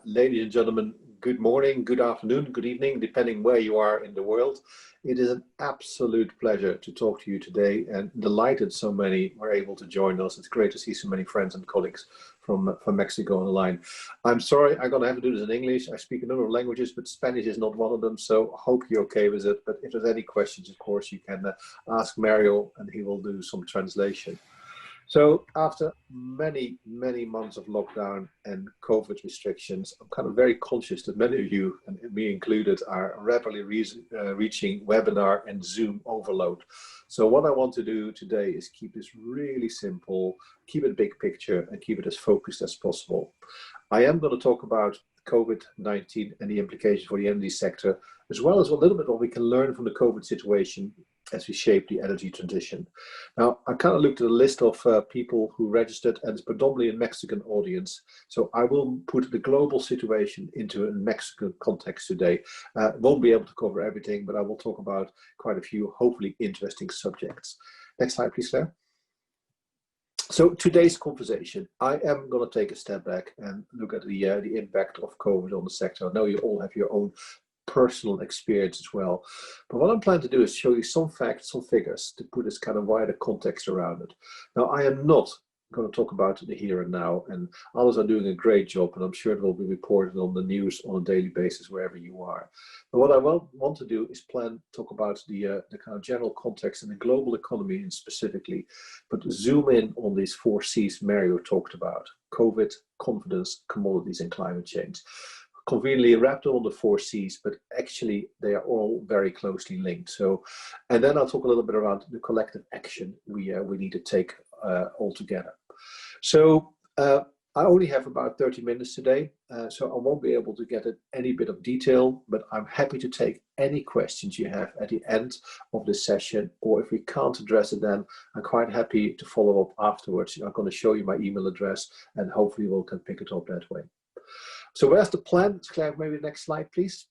Ladies and gentlemen, good morning, good afternoon, good evening, depending where you are in the world. It is an absolute pleasure to talk to you today, and delighted so many were able to join us. It's great to see so many friends and colleagues from Mexico on the line. I'm sorry, I'm going to have to do this in English. I speak a number of languages, but Spanish is not one of them, so I hope you're okay with it. But if there's any questions, of course, you can ask Mario, and he will do some translation. So after many months of lockdown and COVID restrictions, I'm kind of very conscious that many of you, and me included, are rapidly reaching webinar and Zoom overload. So what I want to do today is keep this really simple, keep it big picture, and keep it as focused as possible. I am going to talk about COVID-19 and the implications for the energy sector, as well as a little bit what we can learn from the COVID situation as we shape the energy transition. Now, I kind of looked at a list of people who registered, and it's predominantly a Mexican audience. So I will put the global situation into a Mexican context today. Won't be able to cover everything, but I will talk about quite a few, hopefully interesting subjects. Next slide, please, Claire. So today's conversation, I am going to take a step back and look at the impact of COVID on the sector. I know you all have your own personal experience as well, but what I'm planning to do is show you some facts, some figures to put this kind of wider context around it. Now, I am not going to talk about the here and now, and others are doing a great job, and I'm sure it will be reported on the news on a daily basis wherever you are. But what I want to do is talk about the kind of general context in the global economy and specifically, but zoom in on these 4 C's Mario talked about: COVID, confidence, commodities, and climate change. Conveniently wrapped on the 4 C's, but actually they are all very closely linked. So, and then I'll talk a little bit around the collective action we need to take all together. So I only have about 30 minutes today, so I won't be able to get at any bit of detail, but I'm happy to take any questions you have at the end of this session, or if we can't address it then, I'm quite happy to follow up afterwards. I'm going to show you my email address, and hopefully we can pick it up that way. So where's the plan? Claire, maybe the next slide, please.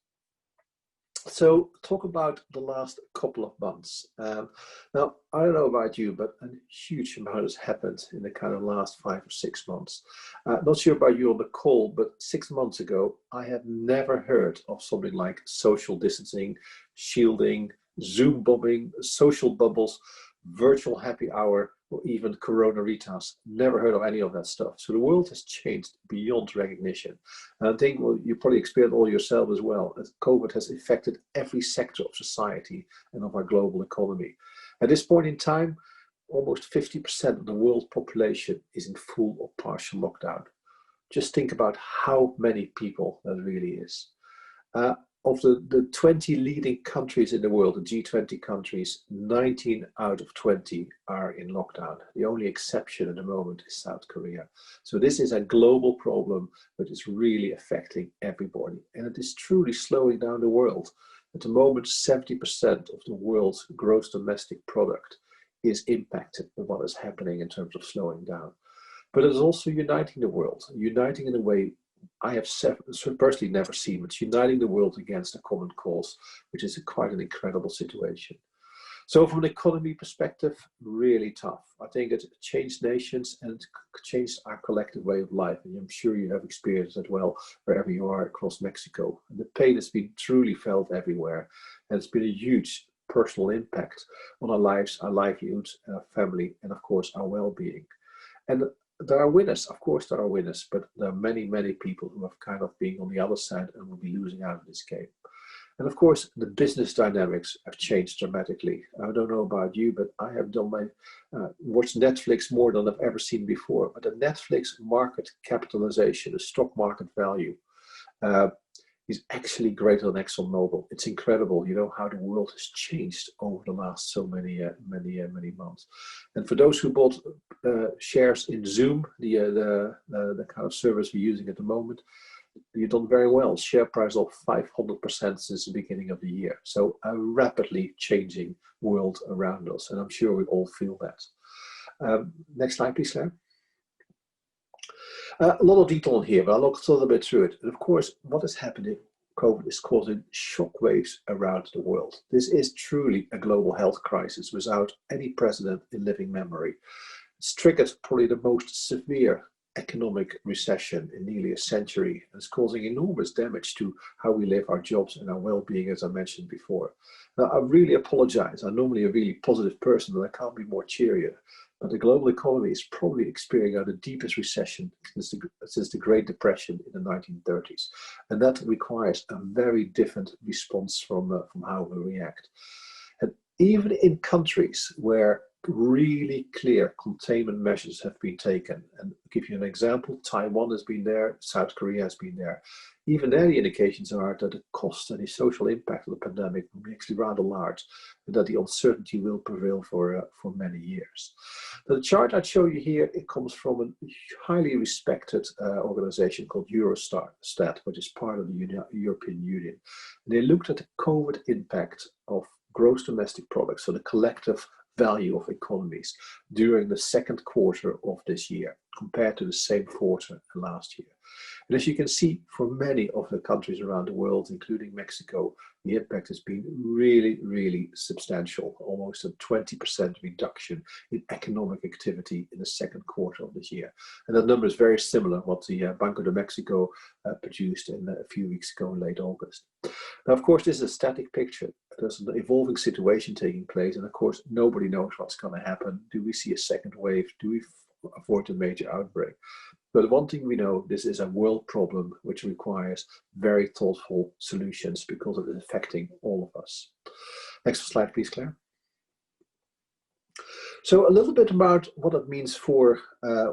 So talk about the last couple of months. Now, I don't know about you, but a huge amount has happened in the kind of last 5 or 6 months. Not sure about you on the call, but 6 months ago, I had never heard of something like social distancing, shielding, Zoom bombing, social bubbles, virtual happy hour, or even coronaritas. Never heard of any of that stuff. So the world has changed beyond recognition. And I think, well, you probably experienced all yourself as well, as COVID has affected every sector of society and of our global economy. At this point in time, almost 50% of the world population is in full or partial lockdown. Just think about how many people that really is. Of the 20 leading countries in the world, the G20 countries, 19 out of 20 are in lockdown. The only exception at the moment is South Korea. So this is a global problem, but it's really affecting everybody. And it is truly slowing down the world. At the moment, 70% of the world's gross domestic product is impacted by what is happening in terms of slowing down. But it's also uniting the world, uniting in a way I have personally never seen, but uniting the world against a common cause, which is quite an incredible situation. So from an economy perspective, really tough. I think it changed nations and it changed our collective way of life. And I'm sure you have experienced that well, wherever you are across Mexico. And the pain has been truly felt everywhere. And it's been a huge personal impact on our lives, our livelihoods, and our family, and of course, our well-being. And there are winners, of course there are winners, but there are many people who have kind of been on the other side and will be losing out of this game. And of course, the business dynamics have changed dramatically. I don't know about you, but I have done watched Netflix more than I've ever seen before. But the Netflix market capitalization, the stock market value, is actually greater than ExxonMobil. It's incredible, you know, how the world has changed over the last so many months. And for those who bought shares in Zoom, the kind of service we're using at the moment, you've done very well. Share price up 500% since the beginning of the year. So a rapidly changing world around us, and I'm sure we all feel that. Next slide, please, Claire. A lot of detail on here, but I'll look a little bit through it. And of course, what is happening, COVID is causing shockwaves around the world. This is truly a global health crisis without any precedent in living memory. It's triggered probably the most severe economic recession in nearly a century, and it's causing enormous damage to how we live, our jobs, and our well-being, as I mentioned before. Now, I really apologize. I'm normally a really positive person, and I can't be more cheerier. But the global economy is probably experiencing the deepest recession since the Great Depression in the 1930s. And that requires a very different response from how we react. And even in countries where really clear containment measures have been taken, and I'll give you an example, Taiwan has been there, South Korea has been there. Even there, the indications are that the cost and the social impact of the pandemic will be actually rather large, and that the uncertainty will prevail for many years. Now, the chart I show you here, it comes from a highly respected organization called Eurostat, which is part of the European Union. And they looked at the COVID impact of gross domestic product, so the collective value of economies during the second quarter of this year compared to the same quarter last year. And as you can see, for many of the countries around the world, including Mexico, the impact has been really, really substantial, almost a 20% reduction in economic activity in the second quarter of this year. And that number is very similar to what the Banco de Mexico produced a few weeks ago in late August. Now, of course, this is a static picture. There's an evolving situation taking place, and of course, nobody knows what's going to happen. Do we see a second wave? Do we avoid a major outbreak? But one thing we know, this is a world problem which requires very thoughtful solutions because it is affecting all of us. Next slide, please, Claire. So a little bit about what it means for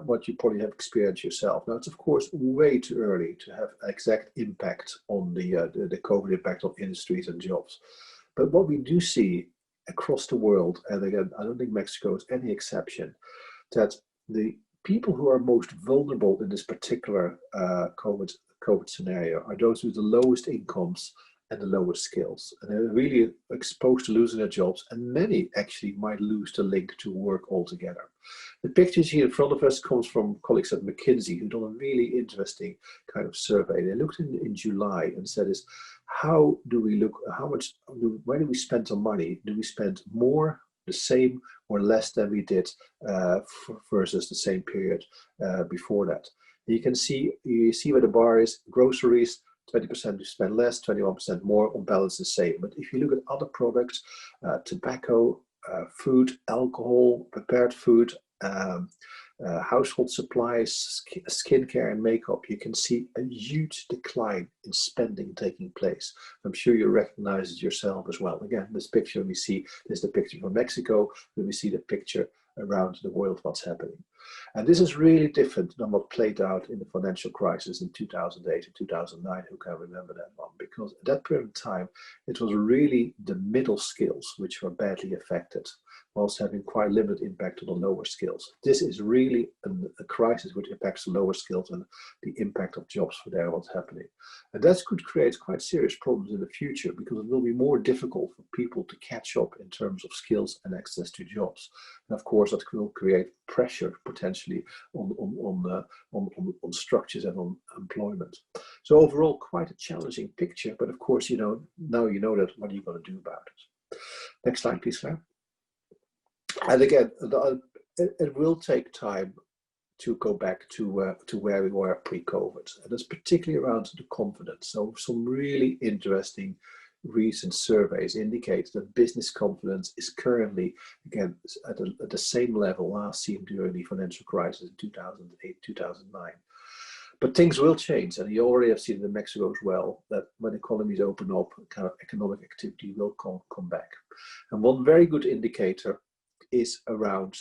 what you probably have experienced yourself. Now, it's of course way too early to have exact impact on the COVID impact on industries and jobs. But what we do see across the world, and again, I don't think Mexico is any exception, that the people who are most vulnerable in this particular COVID scenario are those with the lowest incomes and the lowest skills. And they're really exposed to losing their jobs, and many actually might lose the link to work altogether. The pictures here in front of us comes from colleagues at McKinsey who've done a really interesting kind of survey. They looked in July and said is, how do we look, where do we spend our money? Do we spend more, the same, or less than we did versus the same period before that? You see where the bar is. Groceries, 20% you spend less, 21% more, on balance the same. But if you look at other products, tobacco, food, alcohol, prepared food, household supplies, skincare and makeup, you can see a huge decline in spending taking place. I'm sure you recognize it yourself as well. Again, this picture we see is the picture from Mexico, then we see the picture around the world what's happening. And this is really different than what played out in the financial crisis in 2008 and 2009, who can remember that one, because at that period of time, it was really the middle skills which were badly affected, whilst having quite limited impact on the lower skills. This is really a crisis which impacts the lower skills and the impact of jobs for there, what's happening. And that could create quite serious problems in the future, because it will be more difficult for people to catch up in terms of skills and access to jobs. And of course, that will create pressure potentially on structures and on employment. So overall, quite a challenging picture, but of course, now you know that, what are you going to do about it? Next slide, please, Claire. And again, it will take time to go back to where we were pre-COVID, and that's particularly around the confidence. So some really interesting recent surveys indicate that business confidence is currently, again, at the same level last seen during the financial crisis in 2008, 2009. But things will change, and you already have seen it in Mexico as well, that when economies open up, kind of economic activity will come back. And one very good indicator is around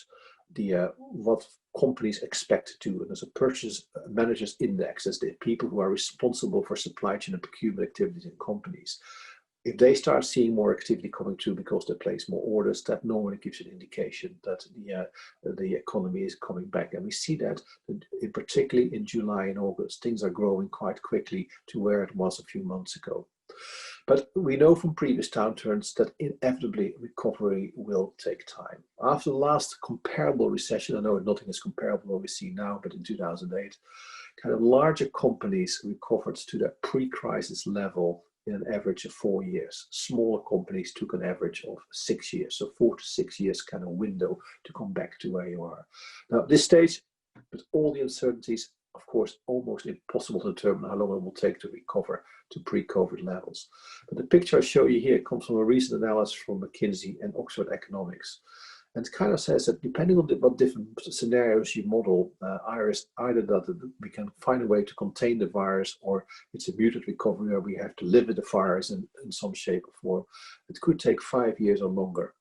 the what companies expect to, and there's a purchase managers index, as the people who are responsible for supply chain and procurement activities in companies. If they start seeing more activity coming through because they place more orders, that normally gives an indication that the economy is coming back. And we see that particularly in July and August, things are growing quite quickly to where it was a few months ago. But we know from previous downturns that inevitably recovery will take time. After the last comparable recession, I know nothing is comparable to what we see now, but in 2008, kind of larger companies recovered to their pre-crisis level in an average of 4 years. Smaller companies took an average of 6 years, so 4 to 6 years kind of window to come back to where you are. Now, at this stage, but all the uncertainties, of course, almost impossible to determine how long it will take to recover to pre-COVID levels. But the picture I show you here comes from a recent analysis from McKinsey and Oxford Economics. And it kind of says that depending on what different scenarios you model, either that we can find a way to contain the virus, or it's a muted recovery where we have to live with the virus in some shape or form. It could take 5 years or longer.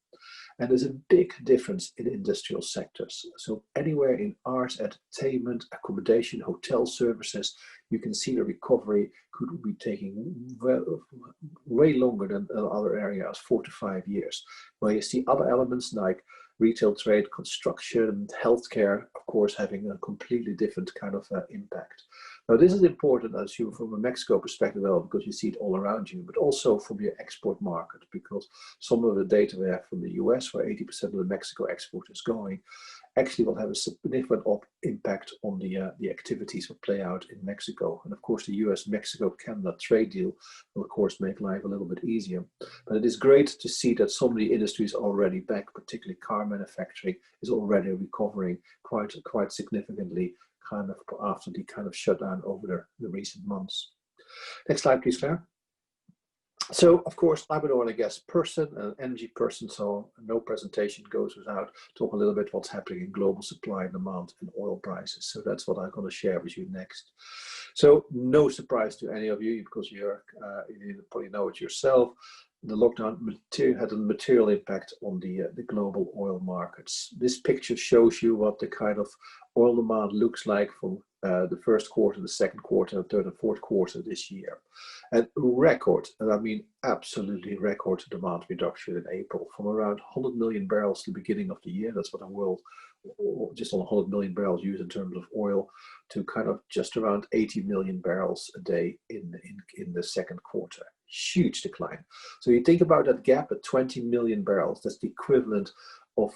And there's a big difference in industrial sectors. So anywhere in arts, entertainment, accommodation, hotel services, you can see the recovery could be taking way longer than other areas, 4 to 5 years. While you see other elements like retail trade, construction, healthcare, of course, having a completely different kind of impact. Now, this is important as you, from a Mexico perspective, because you see it all around you, but also from your export market, because some of the data we have from the US, where 80% of the Mexico export is going, actually will have a significant impact on the activities that play out in Mexico. And of course, the US-Mexico-Canada trade deal will, of course, make life a little bit easier. But it is great to see that some of the industries are already back, particularly car manufacturing is already recovering quite significantly kind of after the kind of shutdown over the recent months. Next slide, please, Claire. So, of course, I'm an oil and gas person, an energy person, so no presentation goes without talking a little bit what's happening in global supply and demand and oil prices. So that's what I'm going to share with you next. So, no surprise to any of you, because you probably know it yourself. The lockdown had a material impact on the global oil markets. This picture shows you what the kind of oil demand looks like from the first quarter, the second quarter, the third and fourth quarter this year. And record, and I mean absolutely record demand reduction in April from around 100 million barrels at the beginning of the year. That's what the world, just on 100 million barrels used in terms of oil, to kind of just around 80 million barrels a day in the second quarter. Huge decline. So you think about that gap at 20 million barrels, that's the equivalent of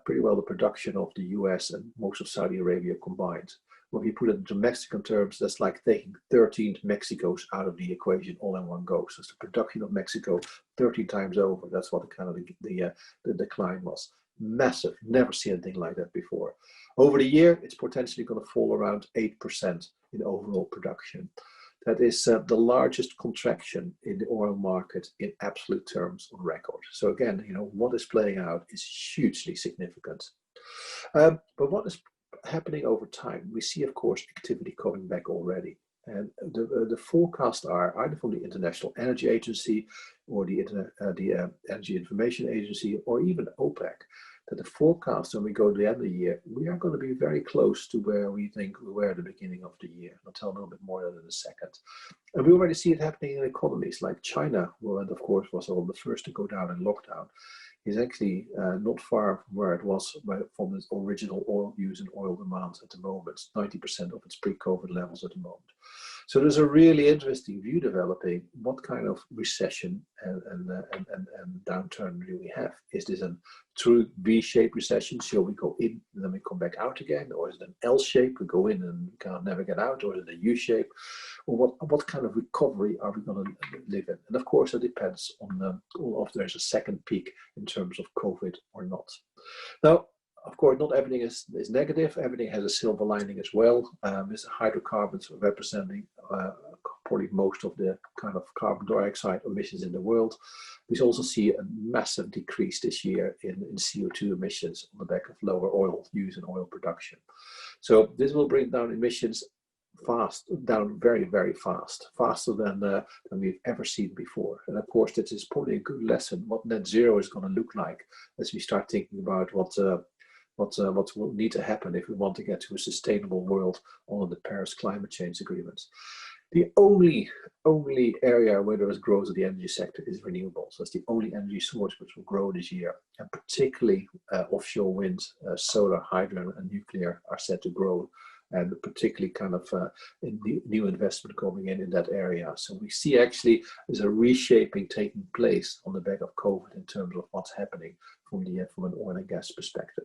pretty well the production of the US and most of Saudi Arabia combined. When we put it into Mexican terms, that's like taking 13 Mexicos out of the equation all in one go. So it's the production of Mexico 13 times over. That's what the kind of the decline was. Massive, never seen anything like that before. Over the year, it's potentially going to fall around 8% in overall production. That is the largest contraction in the oil market in absolute terms on record. So again, what is playing out is hugely significant. But what is happening over time? We see, of course, activity coming back already. And the forecasts are either from the International Energy Agency or the Energy Information Agency or even OPEC, that the forecast when we go to the end of the year, we are going to be very close to where we think we were at the beginning of the year. I'll tell a little bit more of that in a second. And we already see it happening in economies like China, where, of course, was all the first to go down in lockdown, is actually not far from where it was from its original oil use and oil demand at the moment. 90% of its pre-COVID levels at the moment. So there's a really interesting view developing. What kind of recession and downturn do we have? Is this a true V-shaped recession? So we go in and then we come back out again? Or is it an L-shape? We go in and can't never get out? Or is it a U-shape? Or what kind of recovery are we going to live in? And of course, it depends on if there's a second peak in terms of COVID or not. Now, of course, not everything is negative. Everything has a silver lining as well. With hydrocarbons representing probably most of the kind of carbon dioxide emissions in the world. We also see a massive decrease this year in CO2 emissions on the back of lower oil use and oil production. So this will bring down emissions down very, very fast, faster than we've ever seen before. And of course, this is probably a good lesson what net zero is going to look like as we start thinking about what will need to happen if we want to get to a sustainable world under the Paris climate change agreements. The only area where there is growth in the energy sector is renewables. That's the only energy source which will grow this year, and particularly offshore wind, solar, hydro, and nuclear are set to grow, and particularly kind of new investment coming in that area. So we see actually there's a reshaping taking place on the back of COVID in terms of what's happening from an oil and gas perspective.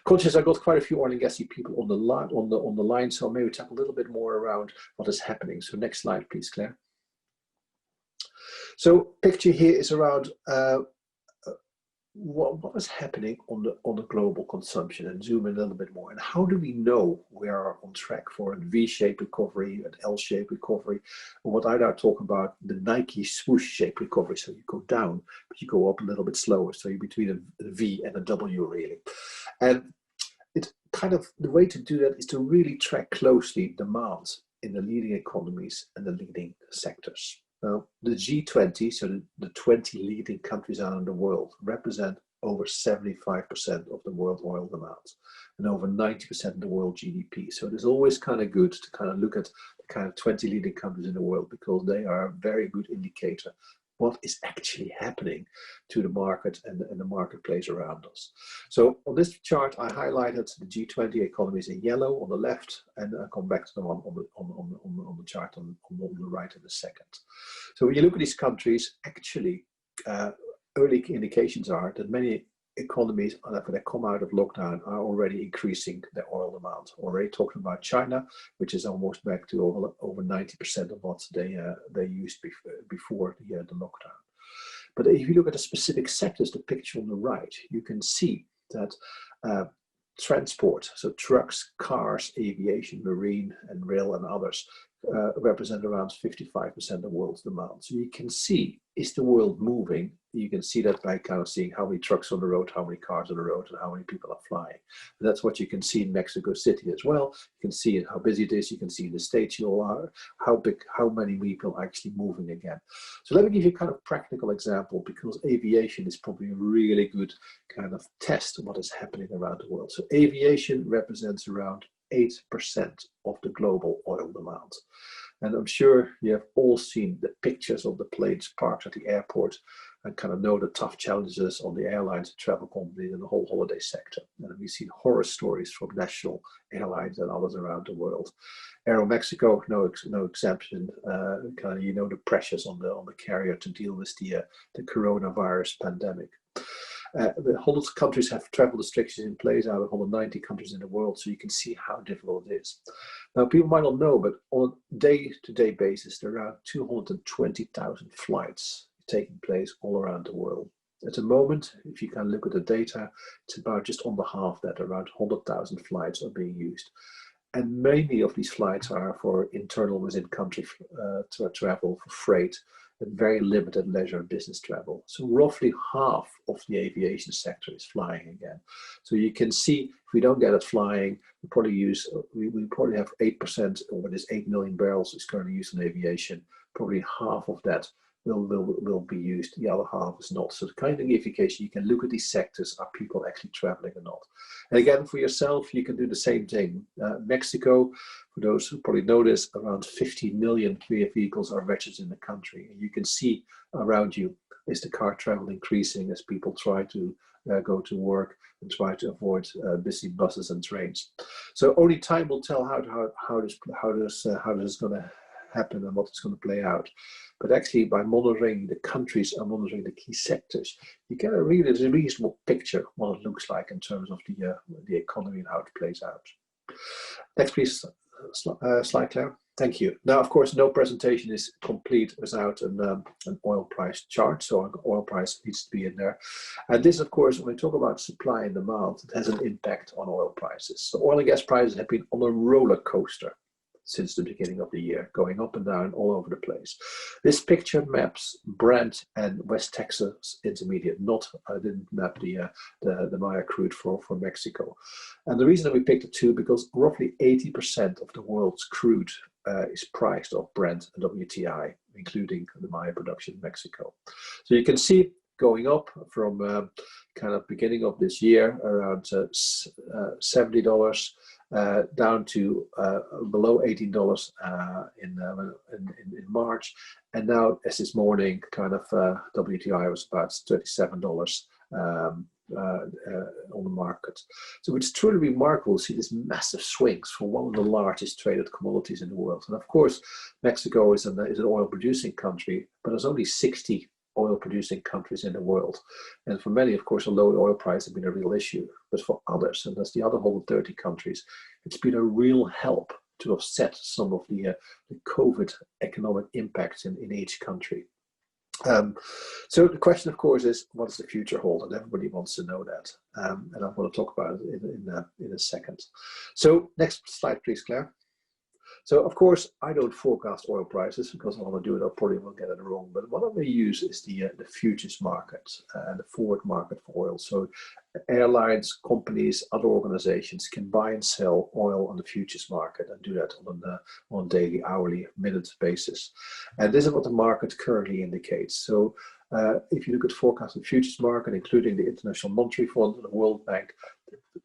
Conscious, I got quite a few oil and gassy people on the line, so maybe talk a little bit more around what is happening. So next slide, please, Claire. So picture here is around what is happening on the global consumption, and zoom in a little bit more. And how do we know we are on track for a V-shaped recovery, an L-shaped recovery, or what I now talk about, the Nike swoosh-shaped recovery? So you go down, but you go up a little bit slower. So you're between a V and a W, really. And it's kind of the way to do that is to really track closely demand in the leading economies and the leading sectors. Now, the G20, so the 20 leading countries out in the world, represent over 75% of the world oil demand and over 90% of the world GDP. So it is always kind of good to kind of look at the kind of 20 leading countries in the world, because they are a very good indicator what is actually happening to the market and the marketplace around us. So on this chart, I highlighted the G20 economies in yellow on the left, and I'll come back to them on the chart on the right in a second. So when you look at these countries, actually, early indications are that many economies that come out of lockdown are already increasing their oil demand. Already talking about China, which is almost back to over 90% of what they used before the lockdown. But if you look at the specific sectors, the picture on the right, you can see that transport, so trucks, cars, aviation, marine, and rail, and others, represent around 55% of the world's demand. So you can see, is the world moving? You can see that by kind of seeing how many trucks on the road, how many cars on the road, and how many people are flying. And that's what you can see in Mexico City as well. You can see how busy it is. You can see in the States you are, how many people are actually moving again. So let me give you a kind of practical example, because aviation is probably a really good kind of test of what is happening around the world. So aviation represents around 8% of the global oil demand. And I'm sure you have all seen the pictures of the planes parked at the airport and kind of know the tough challenges on the airlines and travel companies and the whole holiday sector. And we've seen horror stories from national airlines and others around the world. Aeromexico, no exception. Kind of, you know, the pressures on the carrier to deal with the coronavirus pandemic. The 100 countries have travel restrictions in place out of 190 countries in the world, so you can see how difficult it is. Now, people might not know, but on a day-to-day basis, there are around 220,000 flights taking place all around the world. At the moment, if you can look at the data, it's about just under half that, around 100,000 flights are being used. And many of these flights are for internal within country travel, for freight, and very limited leisure and business travel. So roughly half of the aviation sector is flying again. So you can see, if we don't get it flying, we probably have 8%, or what is 8 million barrels is currently used in aviation. Probably half of that will be used, the other half is not. So to kind of give you indication, you can look at these sectors, are people actually traveling or not? And again, for yourself, you can do the same thing. Mexico, for those who probably know this, around 50 million vehicles are registered in the country. And you can see around you, is the car travel increasing as people try to go to work and try to avoid busy buses and trains. So only time will tell how this is going to happen and what it's going to play out. But actually, by monitoring the countries and monitoring the key sectors, you get a reasonable picture of what it looks like in terms of the economy and how it plays out. Next, please, slide, Claire. Thank you. Now, of course, no presentation is complete without an oil price chart, so an oil price needs to be in there. And this, of course, when we talk about supply and demand, it has an impact on oil prices. So oil and gas prices have been on a roller coaster since the beginning of the year, going up and down all over the place. This picture maps Brent and West Texas Intermediate. I didn't map the Maya crude for Mexico. And the reason that we picked the two, because roughly 80% of the world's crude is priced off Brent and WTI, including the Maya production in Mexico. So you can see going up from kind of beginning of this year around $70 down to below $18 in March, and now as this morning, kind of WTI was about $37 on the market. So it's truly remarkable to see these massive swings for one of the largest traded commodities in the world. And of course, Mexico is an oil producing country, but there's only 60 oil producing countries in the world. And for many, of course, a low oil price has been a real issue. But for others, and that's the other 130 countries, it's been a real help to offset some of the COVID economic impacts in each country. So the question, of course, is what does the future hold? And everybody wants to know that. And I want to talk about it in a second. So next slide, please, Claire. So, of course, I don't forecast oil prices because I want to do it. I probably will get it wrong. But what I'm going to use is the futures market and the forward market for oil. So airlines, companies, other organizations can buy and sell oil on the futures market and do that on a daily, hourly, minute basis. And this is what the market currently indicates. So if you look at forecasting futures market, including the International Monetary Fund and the World Bank,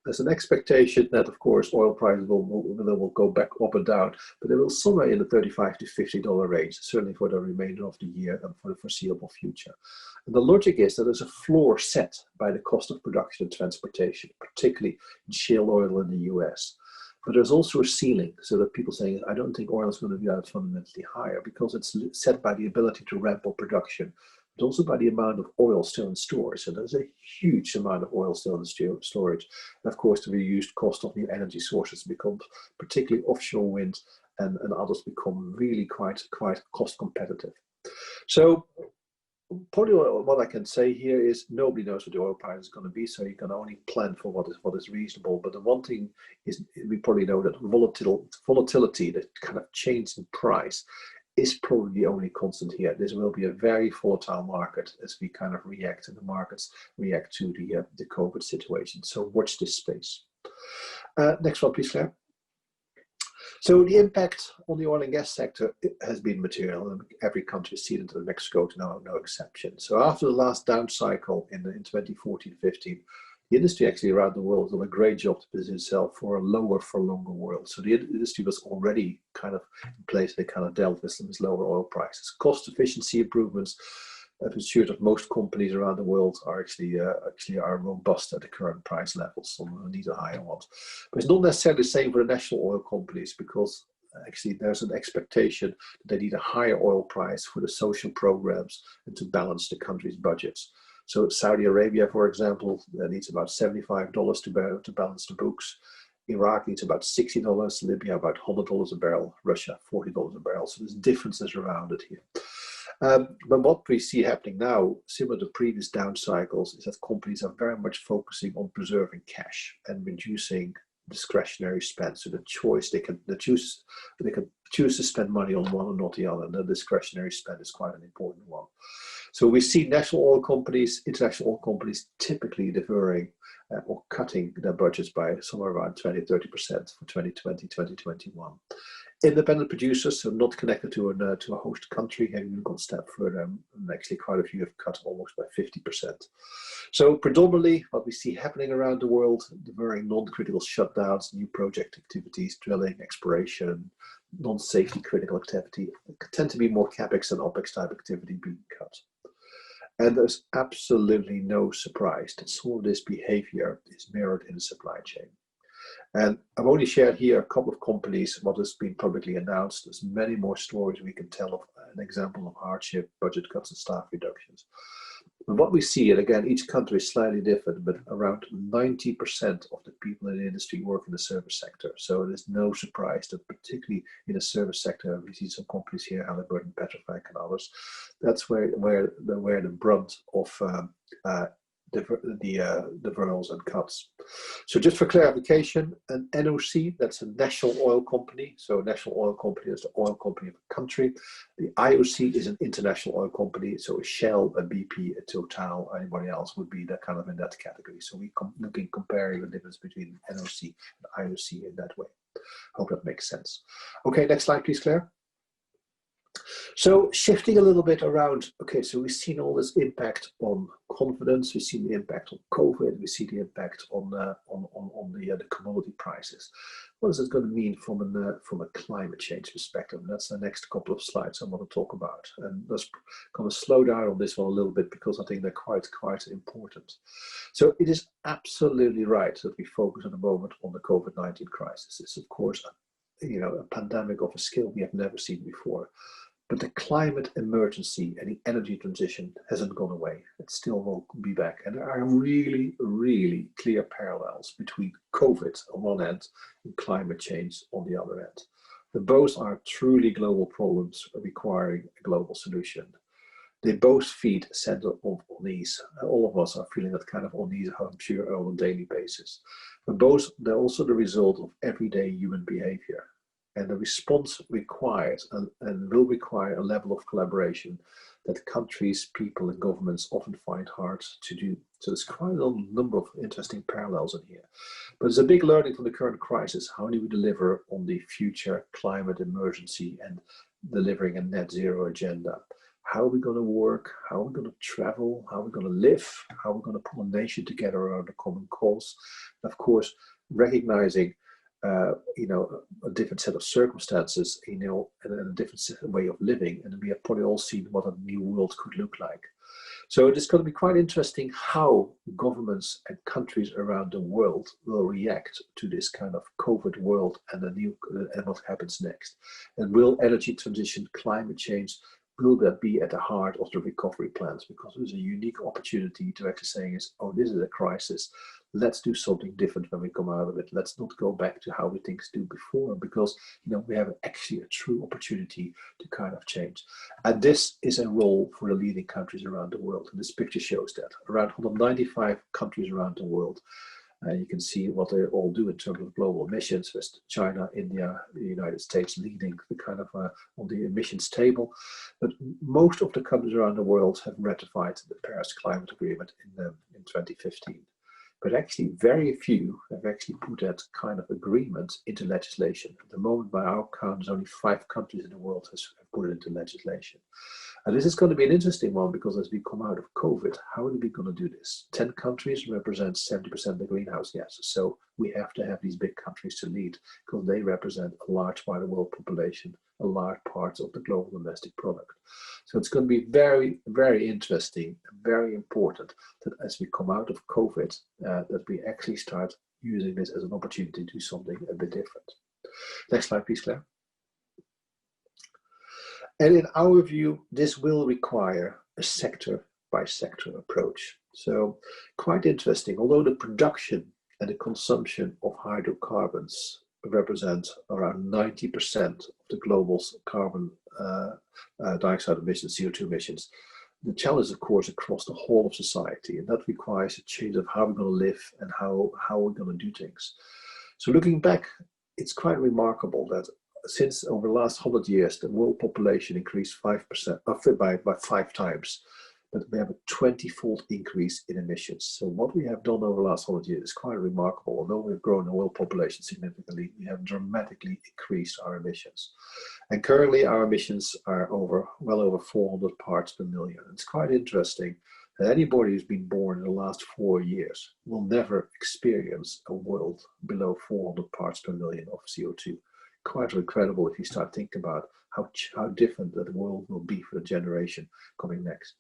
there's an expectation that, of course, oil prices will go back up and down, but they will somewhere in the $35 to $50 range, certainly for the remainder of the year and for the foreseeable future. And the logic is that there's a floor set by the cost of production and transportation, particularly in shale oil in the US. But there's also a ceiling, so that people saying, I don't think oil is going to be that fundamentally higher because it's set by the ability to ramp up production, but also by the amount of oil still in storage. So there's a huge amount of oil still in storage. And of course, the reused cost of new energy sources becomes, particularly offshore wind and others, become really quite cost competitive. So probably what I can say here is nobody knows what the oil price is going to be, so you can only plan for what is reasonable. But the one thing is, we probably know that volatility, the kind of change in price, is probably the only constant here. This will be a very volatile market as we kind of react, and the markets react to the COVID situation. So watch this space. Next one, please, Claire. So the impact on the oil and gas sector has been material, and every country has seen it, and Mexico is no exception. So after the last down cycle in 2014-15, the industry actually around the world has done a great job to position itself for a lower for longer world. So the industry was already kind of in place. They kind of dealt with lower oil prices. Cost efficiency improvements have ensured that most companies around the world are actually are robust at the current price levels. Some need a higher ones, but it's not necessarily the same for the national oil companies, because actually there's an expectation that they need a higher oil price for the social programs and to balance the country's budgets. So Saudi Arabia, for example, needs about $75 to balance the books. Iraq needs about $60, Libya about $100 a barrel, Russia $40 a barrel. So there's differences around it here. But what we see happening now, similar to previous down cycles, is that companies are very much focusing on preserving cash and reducing discretionary spend. So the choice they can choose to spend money on one or not the other. And the discretionary spend is quite an important one. So we see national oil companies, international oil companies typically deferring or cutting their budgets by somewhere around 20-30% for 2020, 2021. Independent producers, so not connected to a host country, have even gone a step further, and actually quite a few have cut almost by 50%. So predominantly what we see happening around the world, the very non-critical shutdowns, new project activities, drilling, exploration, non-safety critical activity, tend to be more CapEx and OpEx type activity being cut. And there's absolutely no surprise that some of this behavior is mirrored in the supply chain. And I've only shared here a couple of companies, what has been publicly announced. There's many more stories we can tell of an example of hardship, budget cuts, and staff reductions. And what we see, and again, each country is slightly different, but around 90% of the people in the industry work in the service sector. So it is no surprise that particularly in the service sector, we see some companies here, Halliburton, Petrofac, and others. That's where the brunt of the furloughs and cuts. So just for clarification, an NOC, that's a national oil company. So a national oil company is the oil company of a country. The IOC is an international oil company. So a Shell, a BP, a Total, anybody else would be that kind of in that category. So we looking comparing the difference between NOC and IOC in that way. Hope that makes sense. Okay, next slide, please, Claire. So shifting a little bit around, okay, so we've seen all this impact on confidence, we've seen the impact on COVID, we see the impact on the commodity prices. What is it going to mean from a climate change perspective? And that's the next couple of slides I want to talk about. And let's kind of slow down on this one a little bit because I think they're quite important. So it is absolutely right that we focus at the moment on the COVID-19 crisis. It's of course a pandemic of a scale we have never seen before. But the climate emergency and the energy transition hasn't gone away. It still will be back. And there are really, really clear parallels between COVID on one end and climate change on the other end. Both are truly global problems requiring a global solution. They both feed a sense of unease. All of us are feeling that kind of unease, I'm sure, on a daily basis. But both, they're also the result of everyday human behavior. And the response requires and will require a level of collaboration that countries, people, and governments often find hard to do. So there's quite a number of interesting parallels in here. But there's a big learning from the current crisis. How do we deliver on the future climate emergency and delivering a net zero agenda? How are we going to work? How are we going to travel? How are we going to live? How are we going to pull a nation together around a common cause? And of course, recognizing a different set of circumstances, and a different way of living. And we have probably all seen what a new world could look like. So it's going to be quite interesting how governments and countries around the world will react to this kind of COVID world and what happens next. And will energy transition, climate change, will that be at the heart of the recovery plans? Because there's a unique opportunity to actually saying is, oh, this is a crisis. Let's do something different when we come out of it. Let's not go back to how we things do before, because we have actually a true opportunity to kind of change. And this is a role for the leading countries around the world. And this picture shows that around 195 countries around the world. You can see what they all do in terms of global emissions, with China, India, the United States leading the kind of on the emissions table. But most of the countries around the world have ratified the Paris Climate Agreement in 2015. But actually very few have actually put that kind of agreement into legislation. At the moment, by our count, there's only 5 countries in the world have put it into legislation. And this is going to be an interesting one, because as we come out of COVID, how are we going to do this? 10 countries represent 70% of the greenhouse gases. So we have to have these big countries to lead, because they represent a large part of the world population, a large part of the global domestic product. So it's going to be very, very interesting, very important that as we come out of COVID, that we actually start using this as an opportunity to do something a bit different. Next slide, please, Claire. And in our view, this will require a sector-by-sector approach. So quite interesting, although the production and the consumption of hydrocarbons represent around 90% of the global carbon dioxide emissions, CO2 emissions, the challenge, of course, across the whole of society, and that requires a change of how we're going to live and how we're going to do things. So looking back, it's quite remarkable that since over the last 100 years, the world population increased 5%, by 5 times, but we have a 20-fold increase in emissions. So what we have done over the last 100 years is quite remarkable. Although we've grown the world population significantly, we have dramatically increased our emissions. And currently our emissions are well over 400 parts per million. It's quite interesting that anybody who's been born in the last 4 years will never experience a world below 400 parts per million of CO2. Quite incredible if you start thinking about how different that world will be for the generation coming next.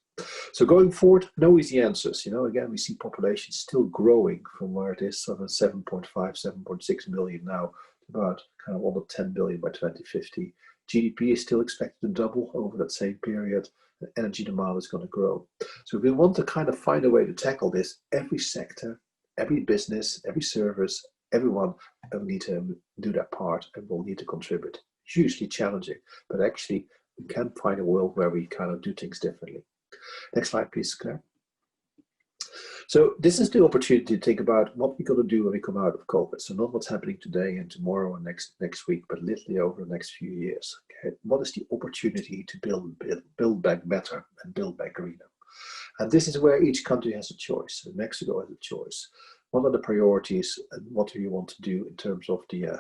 So going forward, no easy answers. Again, we see population still growing from where it is, sort of 7.5, 7.6 million now, to about kind of under 10 billion by 2050. GDP is still expected to double over that same period. And energy demand is going to grow. So if we want to kind of find a way to tackle this, every sector, every business, every service, everyone will need to do their part and will need to contribute. Hugely challenging, but actually we can find a world where we kind of do things differently. Next slide, please, Claire. So this is the opportunity to think about what we're going to do when we come out of COVID. So not what's happening today and tomorrow and next week, but literally over the next few years. Okay, what is the opportunity to build back better and build back greener? And this is where each country has a choice. So Mexico has a choice. What are the priorities and what do you want to do in terms of the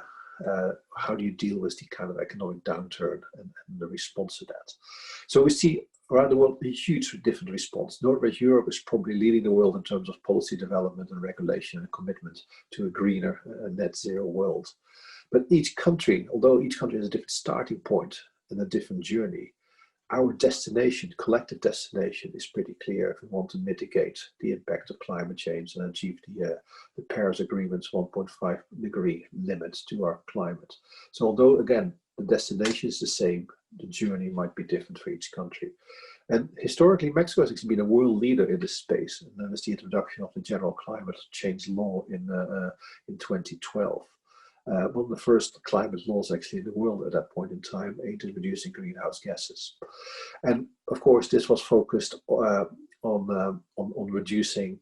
how do you deal with the kind of economic downturn and the response to that? So we see around the world a huge different response. Northwest Europe is probably leading the world in terms of policy development and regulation and commitment to a greener net zero world. But each country, although each country has a different starting point and a different journey, our destination, collective destination, is pretty clear if we want to mitigate the impact of climate change and achieve the Paris Agreement's 1.5 degree limits to our climate. So although, again, the destination is the same, the journey might be different for each country. And historically, Mexico has actually been a world leader in this space. And that was the introduction of the General Climate Change Law in 2012. one of the first climate laws actually in the world at that point in time, aimed at reducing greenhouse gases. And of course, this was focused on reducing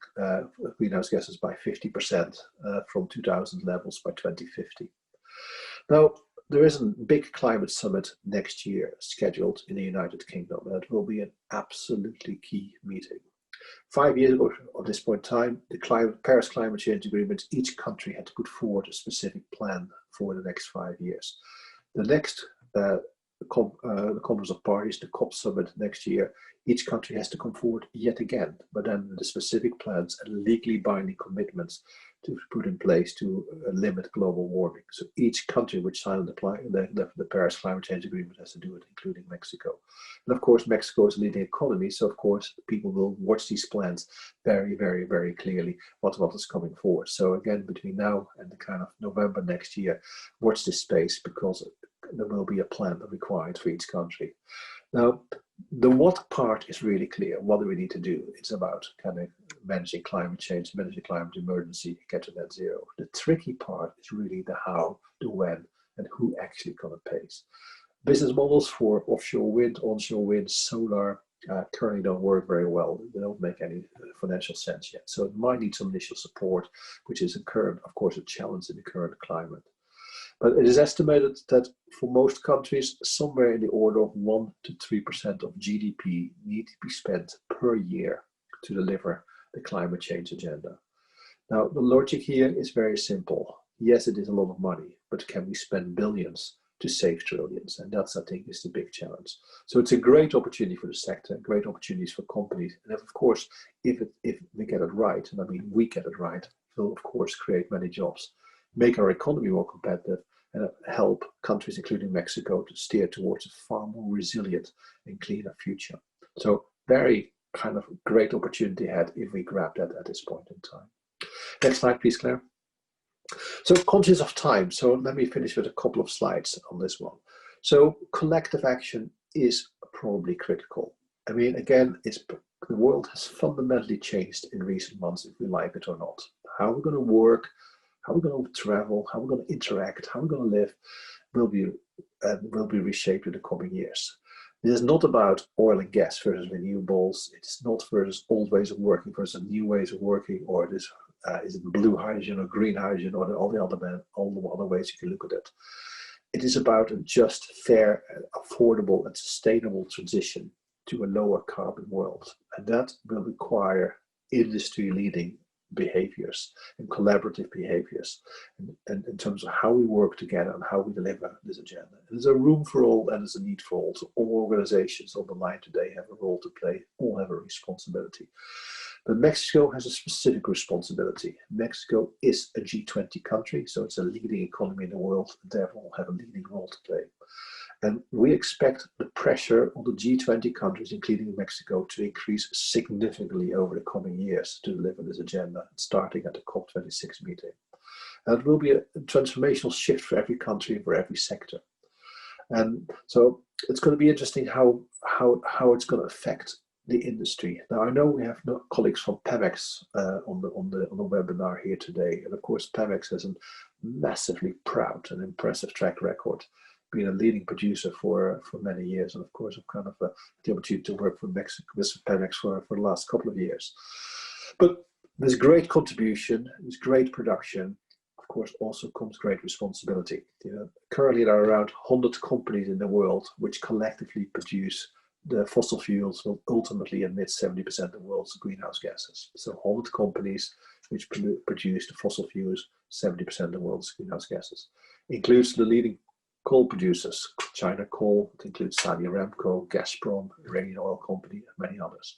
greenhouse gases by 50% from 2000 levels by 2050. Now, there is a big climate summit next year scheduled in the United Kingdom. That will be an absolutely key meeting. 5 years ago, at this point in time, the Paris Climate Change Agreement, each country had to put forward a specific plan for the next 5 years. The next the Conference of Parties, the COP summit next year, each country has to come forward yet again, but then the specific plans and legally binding commitments to put in place to limit global warming. So each country which signed the Paris Climate Change Agreement has to do it, including Mexico. And of course, Mexico is a leading economy, so of course, people will watch these plans very, very, very clearly what is coming forward. So again, between now and the kind of November next year, watch this space, because there will be a plan required for each country. Now, the what part is really clear. What do we need to do? It's about kind of managing climate change, managing climate emergency, get to net zero. The tricky part is really the how, the when, and who actually kind of pays. Business models for offshore wind, onshore wind, solar currently don't work very well. They don't make any financial sense yet. So it might need some initial support, which is of course, a challenge in the current climate. But it is estimated that for most countries, somewhere in the order of 1 to 3% of GDP need to be spent per year to deliver the climate change agenda. Now, the logic here is very simple. Yes, it is a lot of money, but can we spend billions to save trillions? And that's, I think, is the big challenge. So it's a great opportunity for the sector, great opportunities for companies. And of course, if we get it right, and I mean we get it right, it will of course create many jobs, make our economy more competitive, and help countries, including Mexico, to steer towards a far more resilient and cleaner future. So very kind of great opportunity ahead if we grab that at this point in time. Next slide, please, Claire. So conscious of time, so let me finish with a couple of slides on this one. So collective action is probably critical. I mean, again, the world has fundamentally changed in recent months, if we like it or not. How we're going to work, how we're going to travel, how we're going to interact, how we're going to live will be reshaped in the coming years. This is not about oil and gas versus renewables. It's not versus old ways of working versus new ways of working, or it is it blue hydrogen or green hydrogen, or all the other ways you can look at it. It is about a just, fair, affordable, and sustainable transition to a lower carbon world, and that will require industry-leading behaviors and collaborative behaviors, and in terms of how we work together and how we deliver this agenda. And there's a room for all and there's a need for all. So all organizations on the line today have a role to play, all have a responsibility. But Mexico has a specific responsibility. Mexico is a G20 country, so it's a leading economy in the world, and therefore will have a leading role to play. And we expect the pressure on the G20 countries, including Mexico, to increase significantly over the coming years to deliver this agenda, starting at the COP26 meeting. And it will be a transformational shift for every country and for every sector. And so it's going to be interesting how it's going to affect the industry. Now, I know we have colleagues from Pemex on the webinar here today, and of course Pemex has a massively proud and impressive track record, being a leading producer for many years, and of course I've kind of the opportunity to work with Pemex for the last couple of years. But there's great contribution, there's great production. Of course, also comes great responsibility. Currently there are around 100 companies in the world which collectively produce the fossil fuels will ultimately emit 70% of the world's greenhouse gases. So 100 companies which produce the fossil fuels, 70% of the world's greenhouse gases. Includes the leading coal producers, China Coal, it includes Saudi Aramco, Gazprom, Iranian Oil Company, and many others.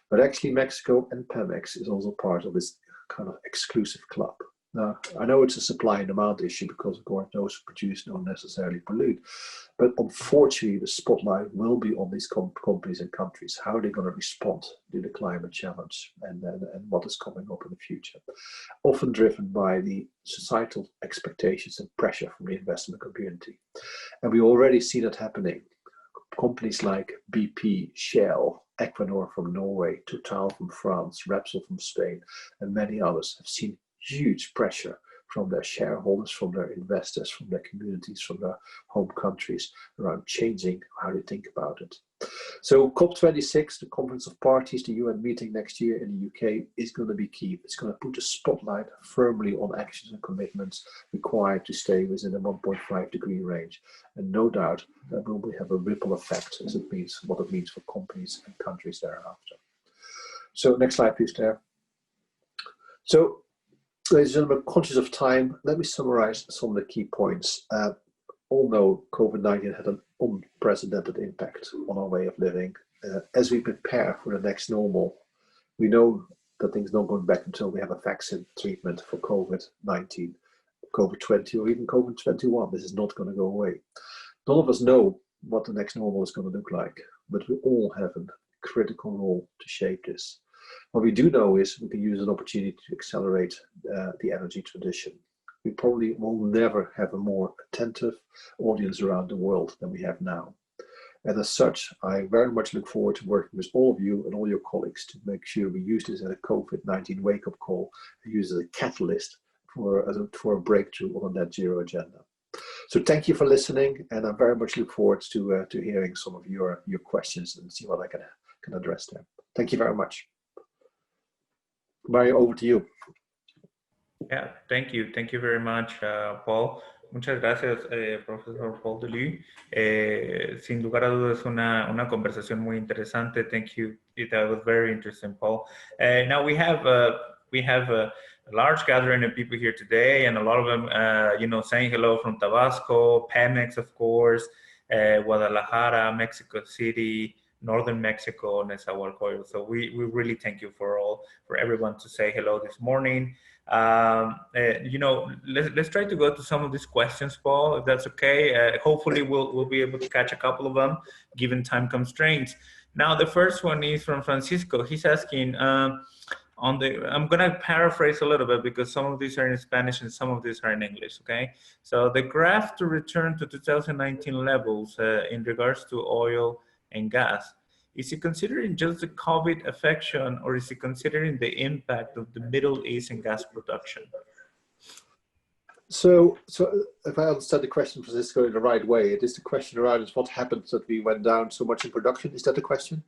But actually Mexico and Pemex is also part of this kind of exclusive club. Now, I know it's a supply and demand issue because of course those who produce don't necessarily pollute, but unfortunately the spotlight will be on these companies and countries. How are they going to respond to the climate challenge and what is coming up in the future? Often driven by the societal expectations and pressure from the investment community. And we already see that happening. Companies like BP, Shell, Equinor from Norway, Total from France, Repsol from Spain, and many others have seen huge pressure from their shareholders, from their investors, from their communities, from their home countries around changing how they think about it. So COP26, the Conference of Parties, the UN meeting next year in the UK, is going to be key. It's going to put a spotlight firmly on actions and commitments required to stay within the 1.5 degree range. And no doubt that will have a ripple effect as it means what it means for companies and countries thereafter. So next slide, please, Claire. So, ladies and gentlemen, conscious of time, let me summarize some of the key points. All know COVID-19 had an unprecedented impact on our way of living. As we prepare for the next normal, we know that things don't go back until we have a vaccine treatment for COVID-19, COVID-20, or even COVID-21. This is not going to go away. None of us know what the next normal is going to look like, but we all have a critical role to shape this. What we do know is we can use an opportunity to accelerate the energy transition. We probably will never have a more attentive audience around the world than we have now. And as such, I very much look forward to working with all of you and all your colleagues to make sure we use this as a COVID-19 wake-up call and use it as a catalyst for a breakthrough on a net zero agenda. So thank you for listening, and I very much look forward to hearing some of your questions and see what I can address there. Thank you very much. Mario, over to you. Yeah, thank you. Thank you very much, Paul. Muchas gracias, profesor Paul de Leeuw. Sin lugar a dudas, una conversación muy interesante. Thank you. That was very interesting, Paul. Now we have a large gathering of people here today, and a lot of them, saying hello from Tabasco, Pemex, of course, Guadalajara, Mexico City, Northern Mexico, Nezahualcóyotl. So we really thank you for everyone to say hello this morning. Let's try to go to some of these questions, Paul, if that's okay. Hopefully we'll be able to catch a couple of them given time constraints. Now, the first one is from Francisco. He's asking, I'm going to paraphrase a little bit because some of these are in Spanish and some of these are in English, okay? So the graph to return to 2019 levels in regards to oil and gas, is it considering just the COVID affection, or is it considering the impact of the Middle East and gas production? So if I understand the question, Francisco, in the right way, it is the question around is what happened that we went down so much in production. Is that the question?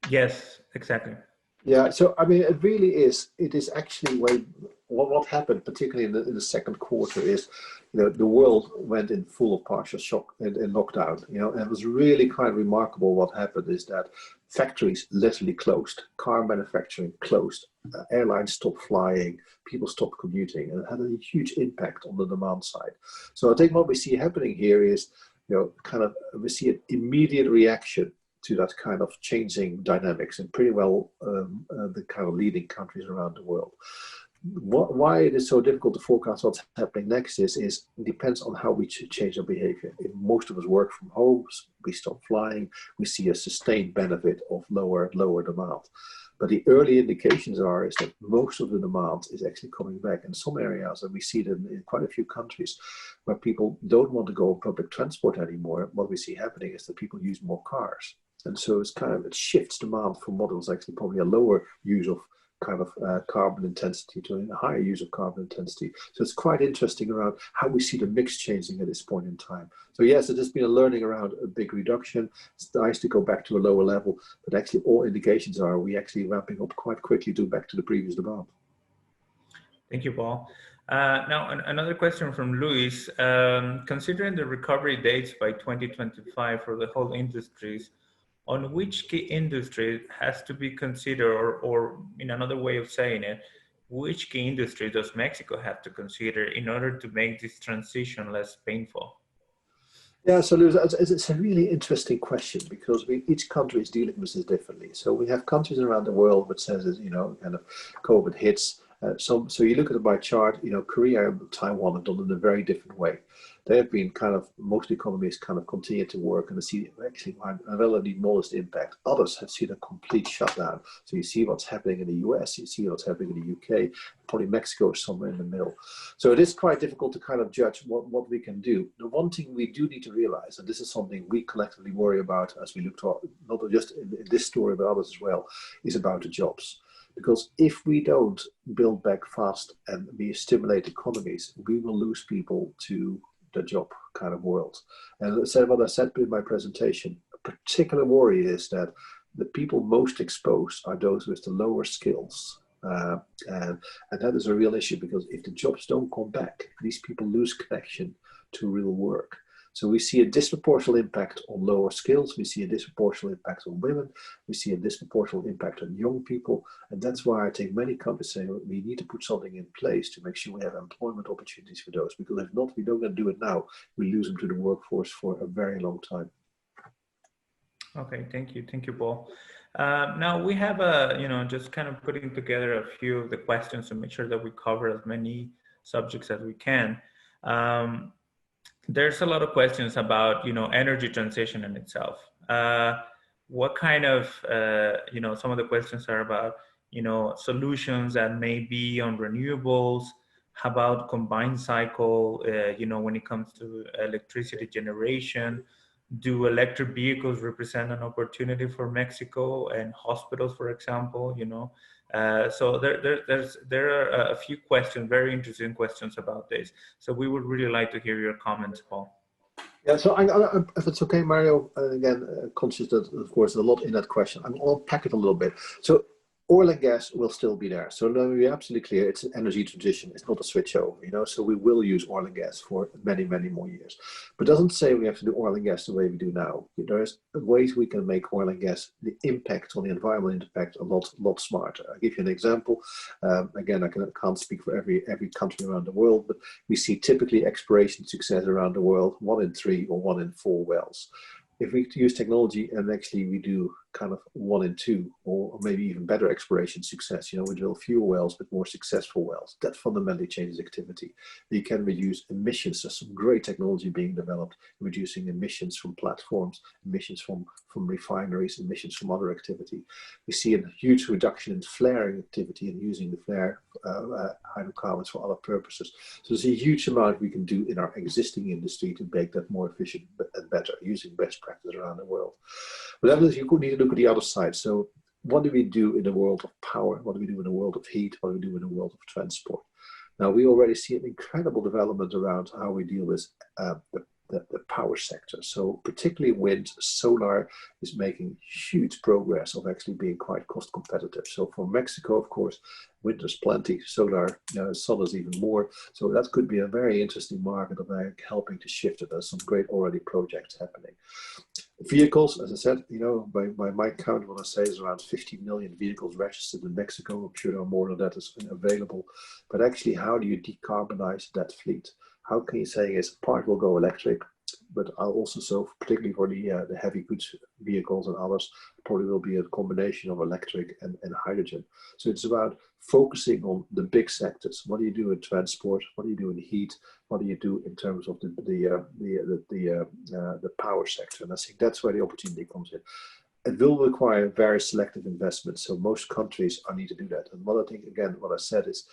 Yes, exactly. Yeah, so I mean, it really is. It is actually what happened, particularly in the second quarter, is the world went in full of partial shock and lockdown. And it was really kind of remarkable. What happened is that factories literally closed, car manufacturing closed, airlines stopped flying, people stopped commuting, and it had a huge impact on the demand side. So I think what we see happening here is, we see an immediate reaction to that kind of changing dynamics and pretty well the kind of leading countries around the world. Why it is so difficult to forecast what's happening next is it depends on how we change our behavior. If most of us work from home, we stop flying, we see a sustained benefit of lower demand. But the early indications is that most of the demand is actually coming back in some areas, and we see them in quite a few countries where people don't want to go on public transport anymore. What we see happening is that people use more cars. And so it shifts demand from what was actually probably a lower use of carbon intensity to a higher use of carbon intensity. So it's quite interesting around how we see the mix changing at this point in time. So yes, it has been a learning around a big reduction. It's nice to go back to a lower level, but actually all indications are we actually ramping up quite quickly back to the previous demand. Thank you, Paul. Now, another question from Luis. Considering the recovery dates by 2025 for the whole industries, on which key industry has to be considered, or in another way of saying it, which key industry does Mexico have to consider in order to make this transition less painful? Yeah, so it's a really interesting question because each country is dealing with this differently. So we have countries around the world which says, kind of COVID hits. So you look at my chart, Korea and Taiwan have done it in a very different way. They have been most economies continue to work and see actually a relatively modest impact. Others have seen a complete shutdown. So you see what's happening in the US, you see what's happening in the UK, probably Mexico is somewhere in the middle. So it is quite difficult to judge what we can do. The one thing we do need to realize, and this is something we collectively worry about as we look to, not just in this story, but others as well, is about the jobs. Because if we don't build back fast and we stimulate economies, we will lose people to the job kind of world. And what I said in my presentation, a particular worry is that the people most exposed are those with the lower skills. And that is a real issue, because if the jobs don't come back, these people lose connection to real work. So we see a disproportionate impact on lower skills. We see a disproportionate impact on women. We see a disproportionate impact on young people. And that's why I think many companies say, well, we need to put something in place to make sure we have employment opportunities for those. Because if not, we don't do it now, we lose them to the workforce for a very long time. Okay, thank you, Paul. Now we have just kind of putting together a few of the questions to make sure that we cover as many subjects as we can. There's a lot of questions about, energy transition in itself. What kind of, some of the questions are about, solutions that may be on renewables. How about combined cycle, when it comes to electricity generation? Do electric vehicles represent an opportunity for Mexico and hospitals, for example? So there are a few questions, very interesting questions about this. So we would really like to hear your comments, Paul. Yeah, so if it's okay, Mario, again, conscious that, of course, a lot in that question. I'll unpack it a little bit. So oil and gas will still be there. So let me be absolutely clear, it's an energy transition. It's not a switch over, so we will use oil and gas for many, many more years. But it doesn't say we have to do oil and gas the way we do now. There's ways we can make oil and gas, the impact on the environmental impact, a lot smarter. I'll give you an example. Again, I can't speak for every country around the world, but we see typically exploration success around the world, 1 in 3 or 1 in 4 wells. If we use technology and actually we do kind of 1 in 2 or maybe even better exploration success, we drill fewer wells but more successful wells, that fundamentally changes activity. You can reduce emissions. There's some great technology being developed, reducing emissions from platforms, emissions from refineries, emissions from other activity. We see a huge reduction in flaring activity and using the flare hydrocarbons for other purposes. So there's a huge amount we can do in our existing industry to make that more efficient and better, using best practice around the world. But that is, you need to look at the other side. So what do we do in the world of power? What do we do in the world of heat? What do we do in the world of transport? Now, we already see an incredible development around how we deal with the power sector. So particularly wind, solar is making huge progress of actually being quite cost competitive. So for Mexico, of course, wind there's plenty, solar, sun is even more. So that could be a very interesting market of helping to shift it. There's some great already projects happening. Vehicles, as I said, by my count, what I say is around 50 million vehicles registered in Mexico. I'm sure there are more than that is available. But actually, how do you decarbonize that fleet? How can you say is part will go electric, but also so particularly for the heavy goods vehicles and others, probably will be a combination of electric and hydrogen. So it's about focusing on the big sectors. What do you do in transport? What do you do in heat? What do you do in terms of the power sector? And I think that's where the opportunity comes in. It will require very selective investment. So most countries need to do that. And what I think, again, what I said is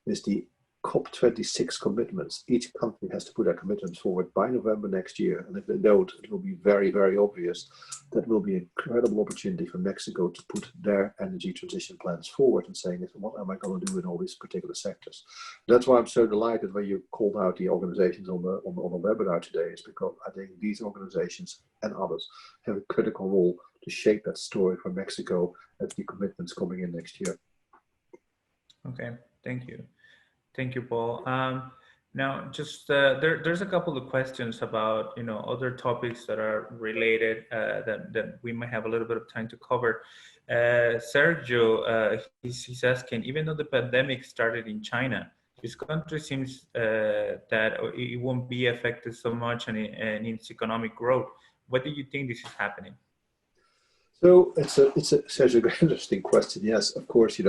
the COP26 commitments. Each country has to put their commitments forward by November next year. And if they don't, it will be very, very obvious. That will be an incredible opportunity for Mexico to put their energy transition plans forward and saying, what am I going to do in all these particular sectors? That's why I'm so delighted when you called out the organizations on the webinar today, is because I think these organizations and others have a critical role to shape that story for Mexico as the commitments coming in next year. Okay, thank you. Thank you, Paul. Now, just there's a couple of questions about other topics that are related that we might have a little bit of time to cover. Sergio, he's asking, even though the pandemic started in China, this country seems that it won't be affected so much in its economic growth. What do you think this is happening? So it's such a very interesting question. Yes, of course,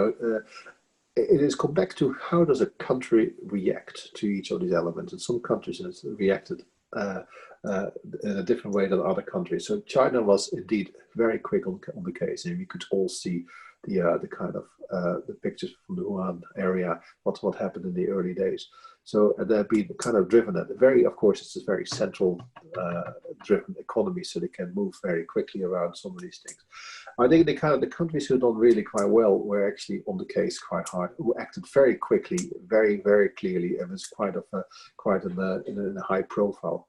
it is come back to how does a country react to each of these elements, and some countries have reacted in a different way than other countries. So China was indeed very quick on the case, and we could all see the kind of the pictures from the Wuhan area, what happened in the early days. So they've been kind of driven at of course, it's a very central driven economy, so they can move very quickly around some of these things. I think the countries who done really quite well were actually on the case quite hard, who acted very quickly, very clearly, and was quite in a high profile.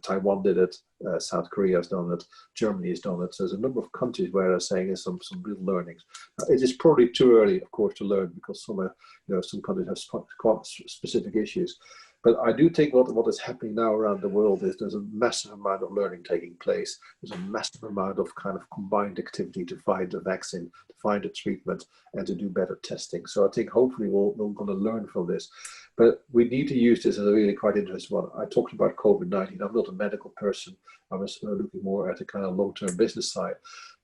Taiwan did it, South Korea has done it, Germany has done it. So there's a number of countries where they're saying there's some real learnings. It is probably too early, of course, to learn because some countries have quite specific issues. But I do think what is happening now around the world is there's a massive amount of learning taking place. There's a massive amount of kind of combined activity to find a vaccine, to find a treatment, and to do better testing. So I think hopefully we're going to learn from this. But we need to use this as a really quite interesting one. I talked about COVID-19. I'm not a medical person. I was looking more at the kind of long-term business side.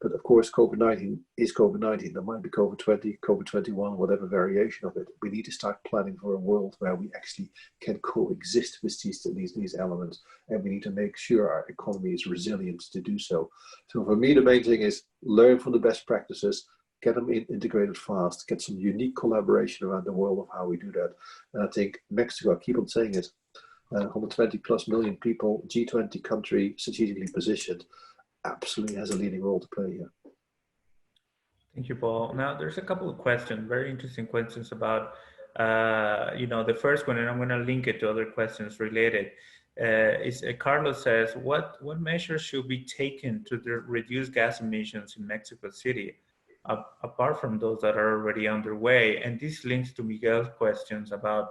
But of course, COVID-19 is COVID-19. There might be COVID-20, COVID-21, whatever variation of it. We need to start planning for a world where we actually can coexist with these elements. And we need to make sure our economy is resilient to do so. So for me, the main thing is learn from the best practices, get them integrated fast, get some unique collaboration around the world of how we do that. And I think Mexico, I keep on saying it, 120 plus million people, G20 country, strategically positioned, absolutely has a leading role to play here. Thank you, Paul. Now, there's a couple of questions, very interesting questions about, the first one, and I'm going to link it to other questions related. Carlos says, what measures should be taken to reduce gas emissions in Mexico City, apart from those that are already underway? And this links to Miguel's questions about,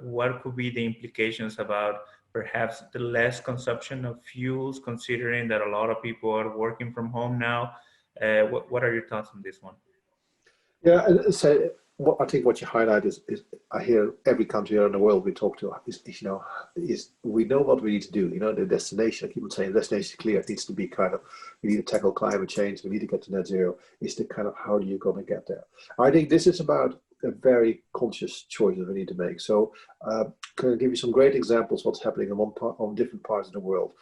what could be the implications about perhaps the less consumption of fuels, considering that a lot of people are working from home now. What are your thoughts on this one? Yeah, so I think what you highlight is I hear every country around the world we talk to is we know what we need to do. The destination, I keep on saying, the destination is clear. It needs to be kind of, we need to tackle climate change. We need to get to net zero. It's the kind of how are you going to get there? I think this is about a very conscious choice that we need to make. So can I give you some great examples what's happening on different parts of the world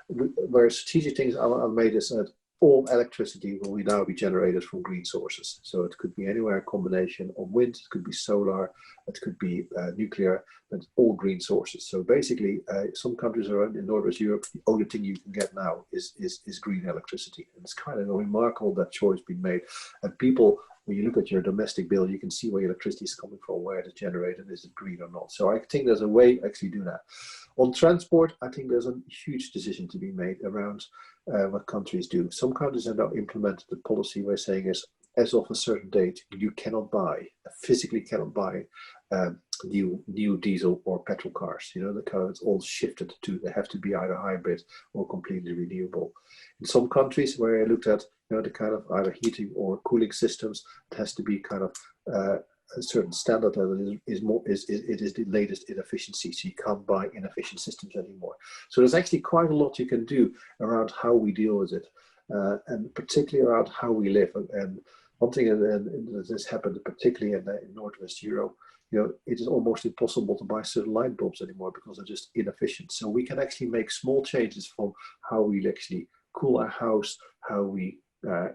where strategic things are made is that all electricity will now be generated from green sources. So it could be anywhere a combination of wind, it could be solar, it could be nuclear, but all green sources. So basically, some countries around in Northwest Europe, the only thing you can get now is green electricity. And it's kind of remarkable that choice being made. And people, when you look at your domestic bill, you can see where your electricity is coming from, where it is generated, is it green or not. So I think there's a way to actually do that. On transport, I think there's a huge decision to be made around what countries do. Some countries have now implemented the policy where saying is, as of a certain date, you physically cannot buy new diesel or petrol cars. The kind of it's all shifted to, they have to be either hybrid or completely renewable. In some countries where I looked at, the kind of either heating or cooling systems, it has to be kind of a certain standard that it is the latest in efficiency, so you can't buy inefficient systems anymore. So there's actually quite a lot you can do around how we deal with it, and particularly around how we live. And one thing that has happened, particularly in Northwest Europe, it is almost impossible to buy certain light bulbs anymore because they're just inefficient. So we can actually make small changes from how we actually cool our house, how we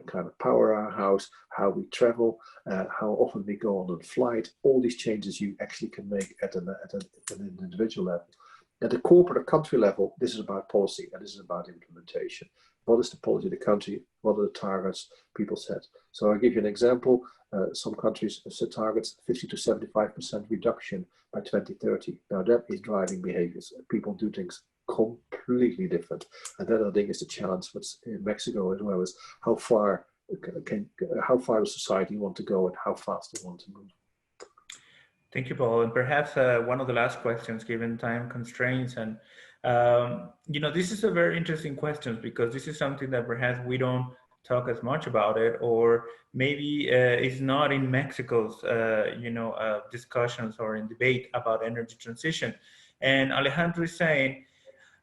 kind of power our house, how we travel, how often we go on a flight. All these changes you actually can make at an individual level. At the corporate or country level, this is about policy and this is about implementation. What is the policy of the country? What are the targets people set? So I'll give you an example. Some countries set targets 50 to 75% reduction by 2030. Now that is driving behaviors. People do things completely different, and that I think is the challenge in Mexico as well, is how far does society want to go and how fast they want to move. Thank you, Paul. And perhaps one of the last questions, given time constraints, and this is a very interesting question because this is something that perhaps we don't talk as much about it, or maybe it's not in Mexico's discussions or in debate about energy transition. And Alejandro is saying,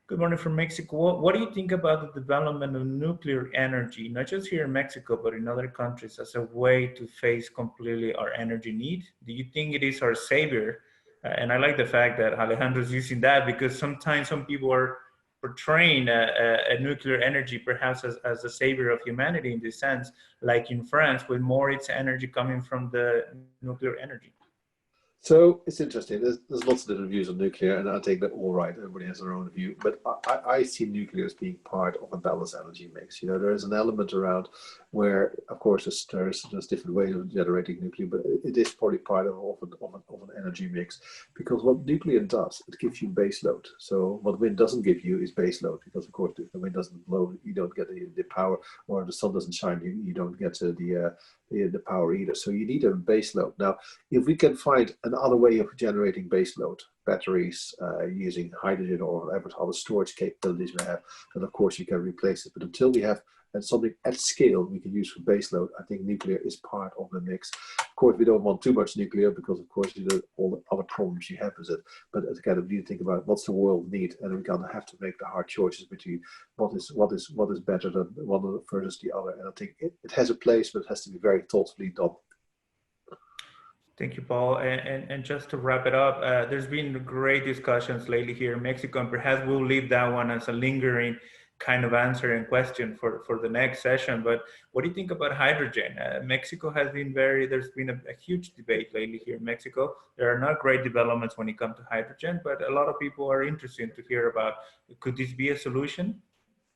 good morning from Mexico. What do you think about the development of nuclear energy, not just here in Mexico, but in other countries, as a way to face completely our energy need? Do you think it is our savior? And I like the fact that Alejandro is using that, because sometimes some people are portraying a nuclear energy perhaps as the savior of humanity in this sense, like in France, with more its energy coming from the nuclear energy. So it's interesting. There's lots of different views on nuclear, and I think they're all right. Everybody has their own view, but I see nuclear as being part of a balanced energy mix. You know, there is an element around where, of course, there's different ways of generating nuclear, but it is probably part of an energy mix, because what nuclear does, it gives you base load. So what wind doesn't give you is base load, because of course, if the wind doesn't blow, you don't get the power, or the sun doesn't shine, you don't get the power either. So you need a base load. Now, if we can find another way of generating baseload, batteries using hydrogen or whatever other storage capabilities we have, then of course you can replace it. But until we have something at scale we can use for baseload, I think nuclear is part of the mix. Of course, we don't want too much nuclear, because of course all the other problems you have with it. But again, we need to think about what's the world need, and we're gonna have to make the hard choices between what is better than one versus the other. And I think it has a place, but it has to be very thoughtfully done. Thank you, Paul. And just to wrap it up, there's been great discussions lately here in Mexico, and perhaps we'll leave that one as a lingering kind of answer and question for the next session. But what do you think about hydrogen? Mexico has been there's been a huge debate lately here in Mexico. There are not great developments when it comes to hydrogen, but a lot of people are interested to hear about, could this be a solution?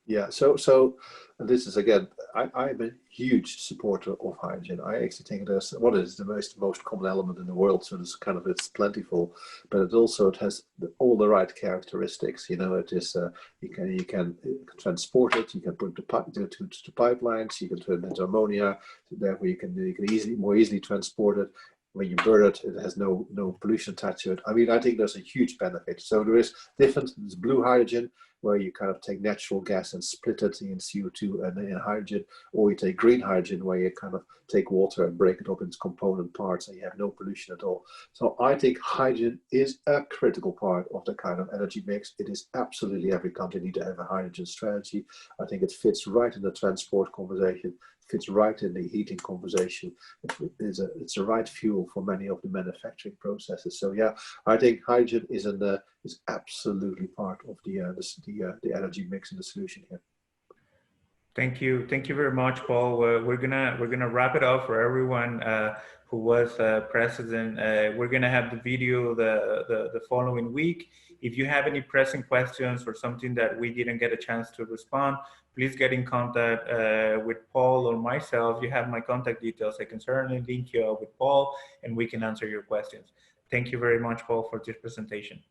Yeah, so this is, again, I'm a huge supporter of hydrogen. I actually think there's what is the most common element in the world, so it's plentiful, but it has all the right characteristics. You know, it is you can transport it, you can put to pipelines, you can turn it into ammonia, therefore you can more easily transport it. When you burn it, it has no pollution attached to it. I mean, I think there's a huge benefit. So there's blue hydrogen, where you kind of take natural gas and split it in CO2 and in hydrogen, or you take green hydrogen, where you kind of take water and break it up into component parts, and you have no pollution at all. So I think hydrogen is a critical part of the kind of energy mix. It is absolutely, every country needs to have a hydrogen strategy. I think it fits right in the transport conversation, fits right in the heating conversation. It's the right fuel for many of the manufacturing processes. So yeah, I think hydrogen is absolutely part of the energy mix and the solution here. Thank you very much, Paul. We're gonna wrap it up for everyone who was present. We're gonna have the video the following week. If you have any pressing questions or something that we didn't get a chance to respond, please get in contact with Paul or myself. You have my contact details. I can certainly link you up with Paul, and we can answer your questions. Thank you very much, Paul, for this presentation.